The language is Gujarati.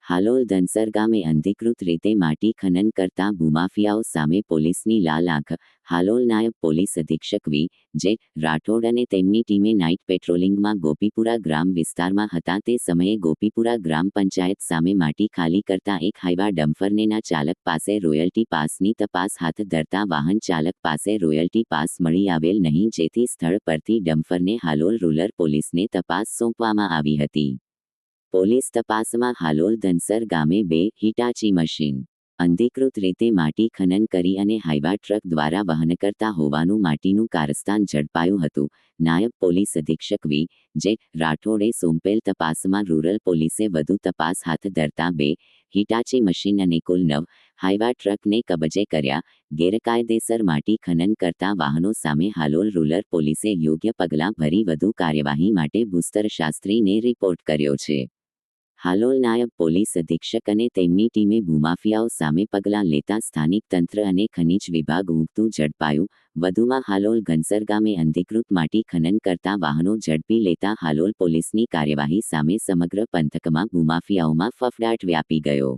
હાલોલ ધનસર ગામે અનધિકૃત રીતે માટી ખનન કરતા ભૂમાફિયાઓ સામે પોલીસની લાલ આંખ. હાલોલ નાયબ પોલીસ અધિક્ષક જે. રાઠોડ અને તેમની ટીમે નાઇટ પેટ્રોલિંગમાં ગોપીપુરા ગ્રામ વિસ્તારમાં હતા તે સમયે ગોપીપુરા ગ્રામ પંચાયત સામે માટી ખાલી કરતા એક હાઈવા ડમ્ફરનેના ચાલક પાસે રોયલ્ટી પાસની તપાસ હાથ ધરતા વાહન ચાલક પાસે રોયલ્ટી પાસ મળી આવેલ નહીં, જેથી સ્થળ પરથી ડમ્ફરને હાલોલ રૂરલ પોલીસને તપાસ સોંપવામાં આવી હતી. પોલીસ તપાસમાં હાલોલ ધનસર ગામે 2 હિટાચી મશીન અનધિકૃત રીતે માટી ખનન કરી અને હાઈવા ટ્રક દ્વારા વહન કરતા હોવાનું માટીનું કારસ્તાન ઝડપાયું હતું. નાયબ પોલીસ અધિક્ષક જે. રાઠોડે સોંપેલ તપાસમાં રૂરલ પોલીસે વધુ તપાસ હાથ ધરતા 2 હિટાચી મશીન અને કુલ 9 હાઈવા ટ્રકને કબજે કર્યા. ગેરકાયદેસર માટી ખનન કરતા વાહનો સામે હાલોલ રૂરલ પોલીસે યોગ્ય પગલાં ભરી વધુ કાર્યવાહી માટે ભૂસ્તર શાસ્ત્રીને રિપોર્ટ કર્યો છે. હાલોલ નાયબ પોલીસ અધિક્ષક અને તેમની ટીમે ભૂમાફિયાઓ સામે પગલાં લેતા સ્થાનિક તંત્ર અને ખનીજ વિભાગ ઊંઘતું ઝડપાયું. વધુમાં હાલોલ ધનસર ગામે અનધિકૃત માટી ખનન કરતા વાહનો ઝડપી લેતા હાલોલ પોલીસની કાર્યવાહી સામે સમગ્ર પંથકમાં ભૂમાફિયાઓમાં ફફડાટ વ્યાપી ગયો.